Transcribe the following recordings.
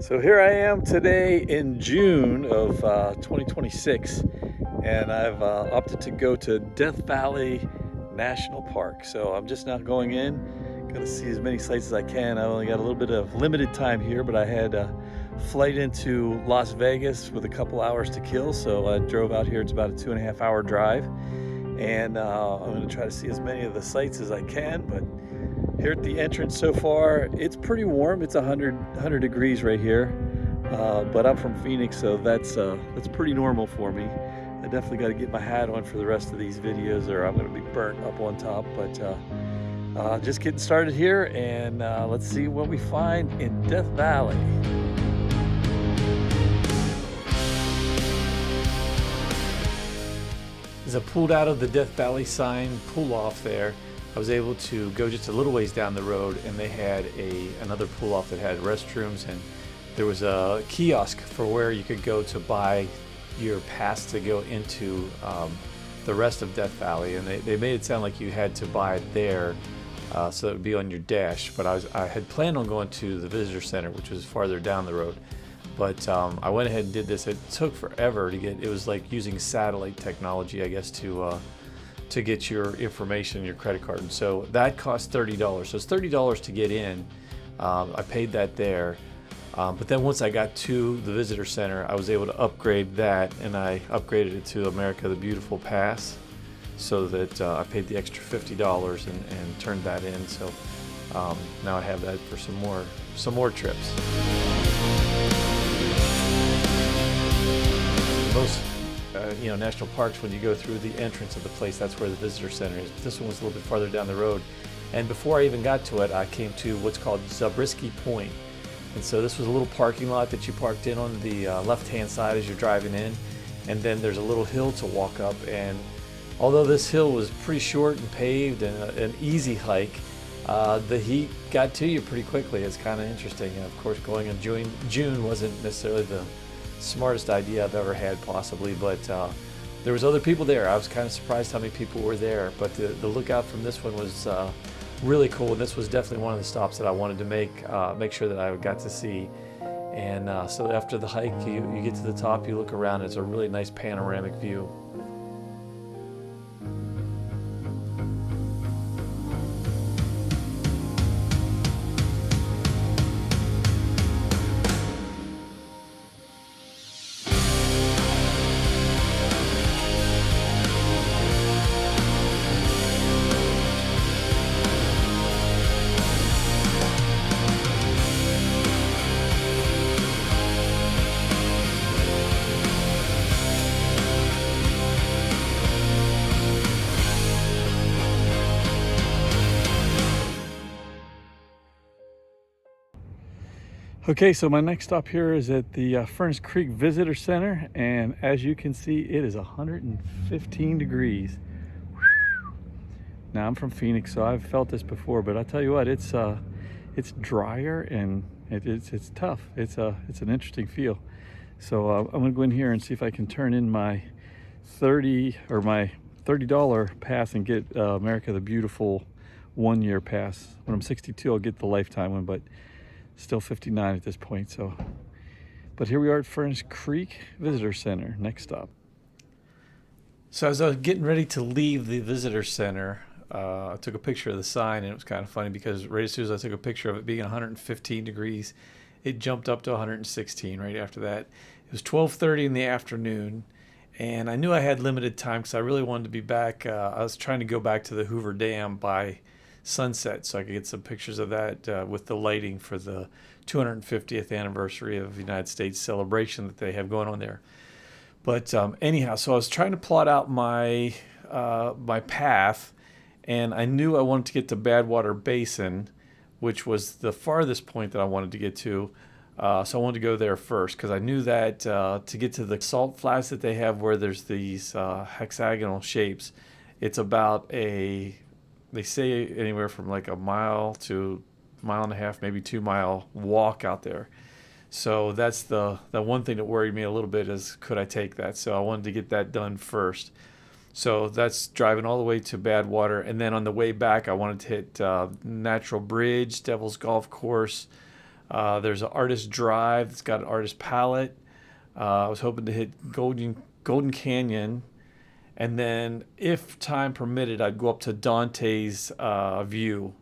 So here I am today in June of 2026, and I've opted to go to Death Valley National Park. So I'm just now going in, going to see as many sites as I can. I only got a little bit of limited time here, but I had a flight into Las Vegas with a couple hours to kill, so I drove out here. It's about a 2.5 hour drive, and I'm going to try to see as many of the sites as I can. But here at the entrance so far, it's pretty warm. It's 100 degrees right here, but I'm from Phoenix, so that's pretty normal for me. I definitely got to get my hat on for the rest of these videos, or I'm going to be burnt up on top. But just getting started here, and let's see what we find in Death Valley. As I pulled out of the Death Valley sign pull off there, I was able to go just a little ways down the road, and they had another pull off that had restrooms, and there was a kiosk for where you could go to buy your pass to go into the rest of Death Valley. And they made it sound like you had to buy it there, so it would be on your dash. But I had planned on going to the visitor center, which was farther down the road. But I went ahead and did this. It took forever to get. It was like using satellite technology, I guess, to get your information, your credit card. And so that cost $30. So it's $30 to get in. I paid that there. But then once I got to the visitor center, I was able to upgrade that, and I upgraded it to America the Beautiful Pass, so that I paid the extra $50 and turned that in. So now I have that for some more trips. Most national parks, when you go through the entrance of the place, that's where the visitor center is. But this one was a little bit farther down the road. And before I even got to it, I came to what's called Zabreski Point. And so this was a little parking lot that you parked in on the left-hand side as you're driving in. And then there's a little hill to walk up. And although this hill was pretty short and paved and an easy hike, the heat got to you pretty quickly. It's kind of interesting. And of course, going in June wasn't necessarily the smartest idea I've ever had, possibly, but there was other people there. I was kind of surprised how many people were there, but the lookout from this one was really cool, and this was definitely one of the stops that I wanted to make sure that I got to see. And so after the hike, you get to the top, you look around, it's a really nice panoramic view. Okay, so my next stop here is at the Furnace Creek Visitor Center, and as you can see, it is 115 degrees. Now, I'm from Phoenix, so I've felt this before, but I'll tell you what, it's drier and it's tough. It's an interesting feel. So I'm gonna go in here and see if I can turn in my $30 pass and get America the Beautiful 1-year pass. When I'm 62, I'll get the lifetime one, but still 59 at this point. So, but here we are at Furnace Creek Visitor Center. Next stop. So as I was getting ready to leave the visitor center, I took a picture of the sign, and it was kind of funny because right as soon as I took a picture of it being 115 degrees, it jumped up to 116 right after that. It was 12:30 in the afternoon, and I knew I had limited time because I really wanted to be back. I was trying to go back to the Hoover Dam by sunset so I could get some pictures of that with the lighting for the 250th anniversary of the United States celebration that they have going on there. But anyhow, so I was trying to plot out my path, and I knew I wanted to get to Bad Water Basin, which was the farthest point that I wanted to get to. So I wanted to go there first because I knew that to get to the salt flats that they have where there's these hexagonal shapes, it's about they say anywhere from like a mile to mile and a half, maybe 2 mile walk out there. So that's the one thing that worried me a little bit is, could I take that? So I wanted to get that done first. So that's driving all the way to Bad Water. And then on the way back, I wanted to hit Natural Bridge, Devil's Golf Course, There's an artist drive that's got an artist palette. I was hoping to hit Golden Canyon, and then if time permitted, I'd go up to Dante's View.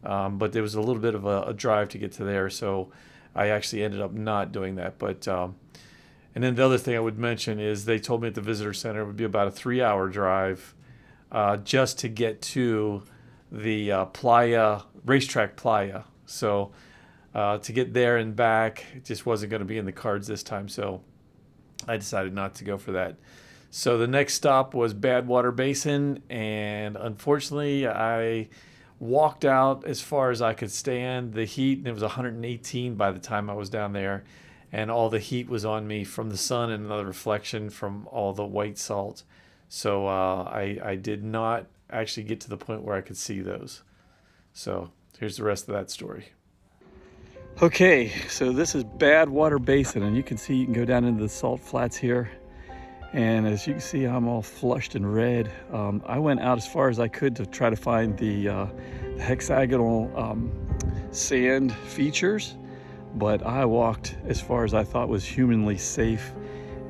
But there was a little bit of a drive to get to there, so I actually ended up not doing that. But and then the other thing I would mention is they told me at the visitor center it would be about a 3-hour drive just to get to the Playa racetrack Playa. So to get there and back, it just wasn't going to be in the cards this time. So I decided not to go for that. So the next stop was Bad Water Basin, and unfortunately I walked out as far as I could stand. The heat, and it was 118 by the time I was down there, and all the heat was on me from the sun and the reflection from all the white salt. So I did not actually get to the point where I could see those. So here's the rest of that story. Okay, so this is Bad Water Basin, and you can see you can go down into the salt flats here. And as you can see, I'm all flushed and red. I went out as far as I could to try to find the hexagonal sand features, but I walked as far as I thought was humanly safe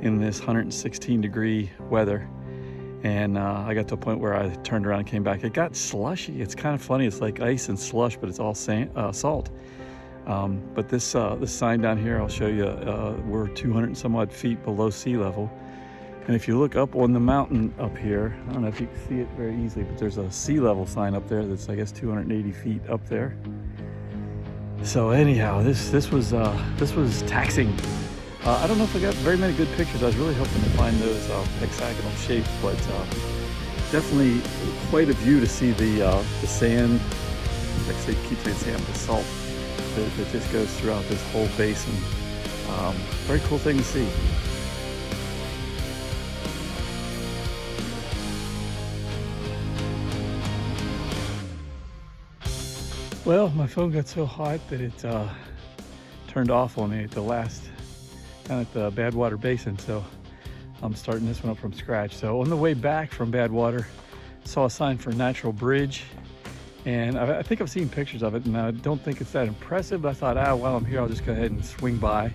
in this 116-degree weather. And I got to a point where I turned around and came back. It got slushy. It's kind of funny. It's like ice and slush, but it's all salt. But this sign down here, I'll show you, we're 200 and some odd feet below sea level. And if you look up on the mountain up here, I don't know if you can see it very easily, but there's a sea level sign up there that's, I guess, 280 feet up there. So anyhow, this was taxing. I don't know if I got very many good pictures. I was really hoping to find those hexagonal shapes, but definitely quite a view to see the sand. Like I say, keep saying sand, the salt that just goes throughout this whole basin. Very cool thing to see. Well, my phone got so hot that it turned off on me at the last, down at the Bad Water Basin, so I'm starting this one up from scratch. So on the way back from Bad Water, saw a sign for Natural Bridge, and I think I've seen pictures of it, and I don't think it's that impressive, but I thought, while I'm here, I'll just go ahead and swing by.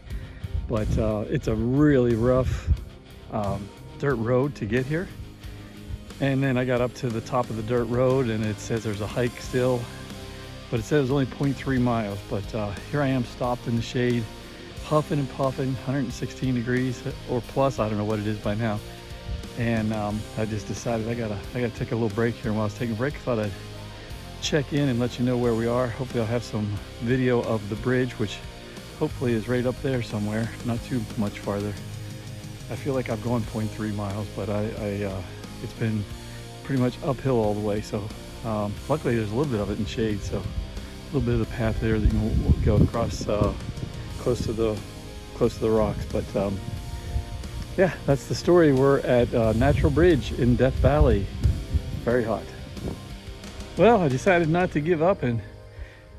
But it's a really rough dirt road to get here. And then I got up to the top of the dirt road, and it says there's a hike still, but it says it's only 0.3 miles. But here I am stopped in the shade, puffing and puffing, 116 degrees or plus, I don't know what it is by now. And I just decided I gotta take a little break here. And while I was taking a break, I thought I'd check in and let you know where we are. Hopefully I'll have some video of the bridge, which hopefully is right up there somewhere, not too much farther. I feel like I've gone 0.3 miles, but it's been pretty much uphill all the way. So luckily there's a little bit of it in shade, so a little bit of the path there that you can go across close to the rocks. But yeah, that's the story. We're at Natural Bridge in Death Valley. Very hot. Well, I decided not to give up, and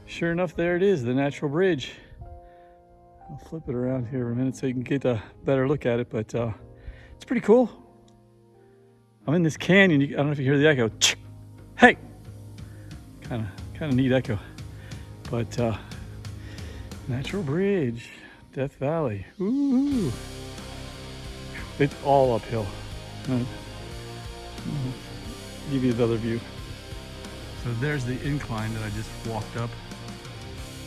sure enough, there it is, the Natural Bridge. I'll flip it around here a minute so you can get a better look at it, but it's pretty cool. I'm in this canyon. I don't know if you hear the echo. Hey! Kind of neat echo. But Natural Bridge, Death Valley. Ooh. It's all uphill. Give you the other view. So there's the incline that I just walked up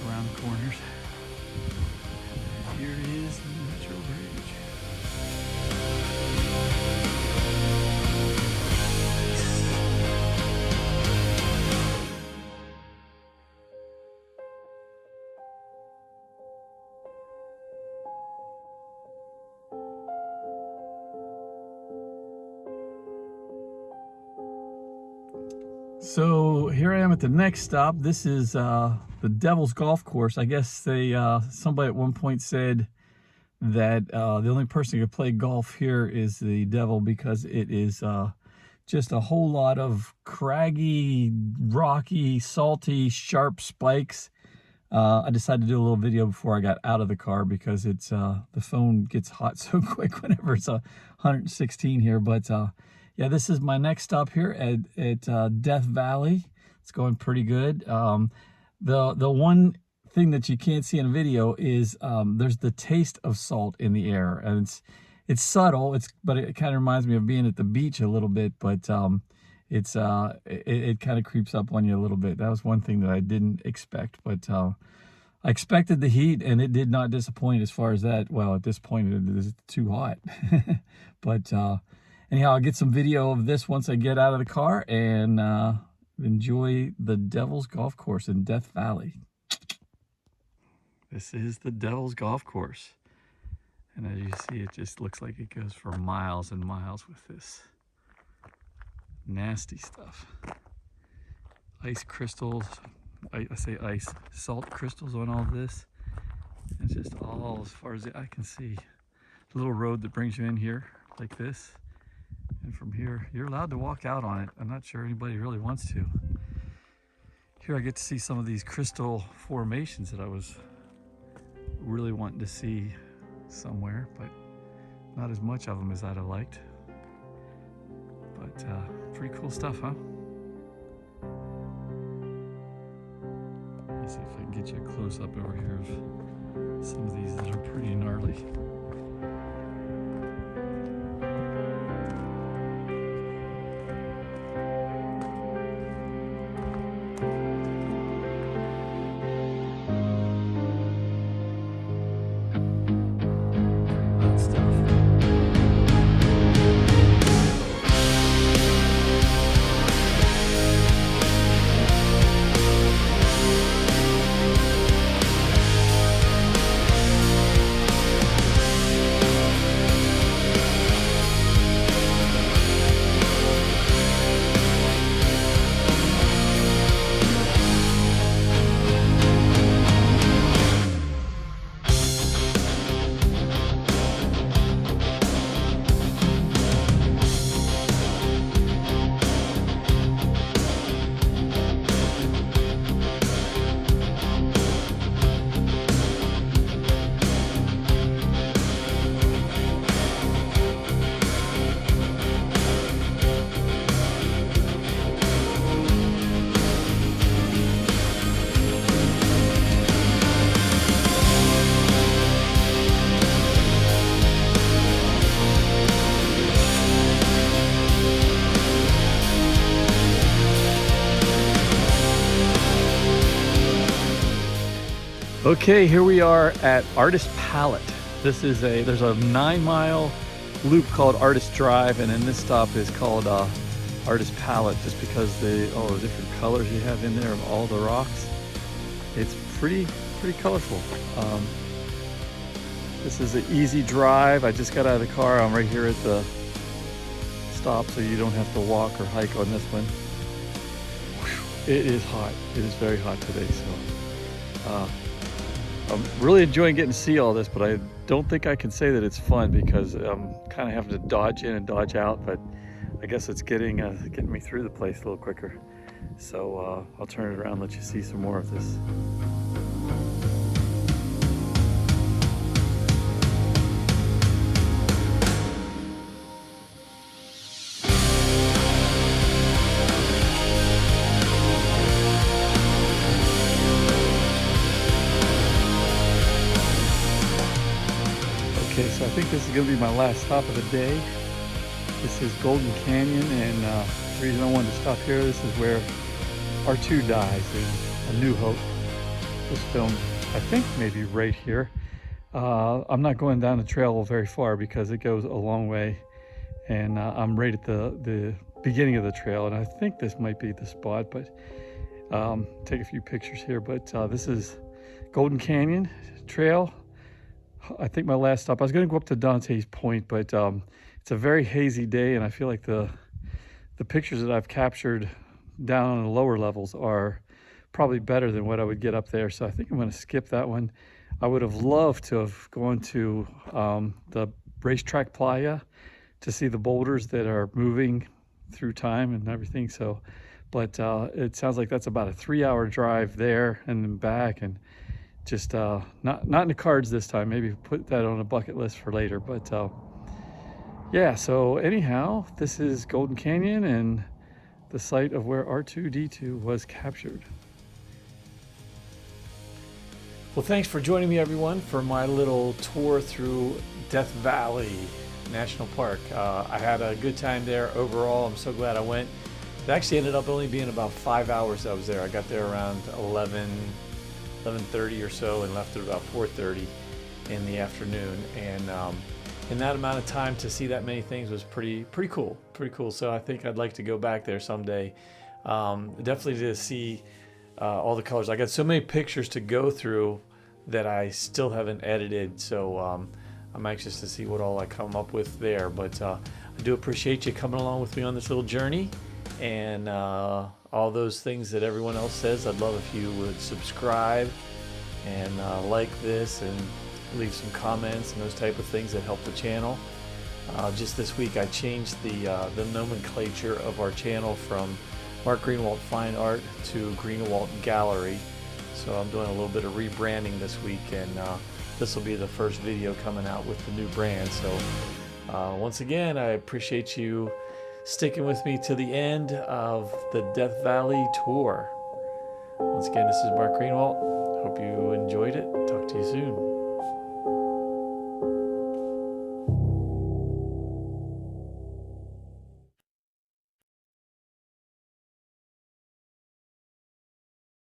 around the corners. Here is the Natural Bridge. So here I am at the next stop. This is the Devil's Golf Course. I guess somebody at one point said that the only person who could play golf here is the devil, because it is just a whole lot of craggy, rocky, salty, sharp spikes. I decided to do a little video before I got out of the car, because it's the phone gets hot so quick whenever it's 116 here. But yeah, this is my next stop here at Death Valley. It's going pretty good. The one thing that you can't see in a video is there's the taste of salt in the air, and it's subtle. But it kind of reminds me of being at the beach a little bit. But it kind of creeps up on you a little bit. That was one thing that I didn't expect, but I expected the heat, and it did not disappoint as far as that. Well, at this point, it is too hot. But anyhow, I'll get some video of this once I get out of the car and enjoy the Devil's Golf Course in Death Valley. This is the Devil's Golf Course. And as you see, it just looks like it goes for miles and miles with this nasty stuff. Ice crystals. I say ice, salt crystals on all this. It's just all as far as the eye can see. The little road that brings you in here like this. And from here, you're allowed to walk out on it. I'm not sure anybody really wants to. Here I get to see some of these crystal formations that I was really wanting to see somewhere, but not as much of them as I'd have liked. But pretty cool stuff, huh? Let's see if I can get you a close up over here of some of these that are pretty gnarly. Okay, here we are at Artist Palette. There's a 9-mile loop called Artist Drive, and then this stop is called Artist Palette, just because all the different colors you have in there of all the rocks. It's pretty colorful. This is an easy drive. I just got out of the car. I'm right here at the stop, so you don't have to walk or hike on this one. Whew, it is hot. It is very hot today, so I'm really enjoying getting to see all this, but I don't think I can say that it's fun because I'm kind of having to dodge in and dodge out, but I guess it's getting me through the place a little quicker. So I'll turn it around and let you see some more of this. Okay, so I think this is going to be my last stop of the day. This is Golden Canyon, and the reason I wanted to stop here, this is where R2 dies in A New Hope. This film, I think, maybe right here. I'm not going down the trail very far because it goes a long way, and I'm right at the beginning of the trail, and I think this might be the spot, but take a few pictures here. But this is Golden Canyon Trail. I think my last stop, I was going to go up to Dante's Point, but it's a very hazy day, and I feel like the pictures that I've captured down on the lower levels are probably better than what I would get up there. So I think I'm going to skip that one. I would have loved to have gone to the racetrack playa to see the boulders that are moving through time and everything. So, but it sounds like that's about a 3-hour drive there and then back, and just not in the cards this time. Maybe put that on a bucket list for later. But yeah, so anyhow, this is Golden Canyon and the site of where R2-D2 was captured. Well, thanks for joining me, everyone, for my little tour through Death Valley National Park. I had a good time there overall. I'm so glad I went. It actually ended up only being about 5 hours I was there. I got there around 11:30 or so and left at about 4:30 in the afternoon. And in that amount of time to see that many things was pretty cool. So I think I'd like to go back there someday. Definitely to see all the colors. I got so many pictures to go through that I still haven't edited. So I'm anxious to see what all I come up with there. But I do appreciate you coming along with me on this little journey. And all those things that everyone else says, I'd love if you would subscribe and like this and leave some comments and those type of things that help the channel. Just this week I changed the nomenclature of our channel from Mark Greenawalt Fine Art to Greenawalt Gallery. So I'm doing a little bit of rebranding this week, and this will be the first video coming out with the new brand. So once again, I appreciate you sticking with me to the end of the Death Valley tour. Once again, this is Mark Greenawalt. Hope you enjoyed it. Talk to you soon.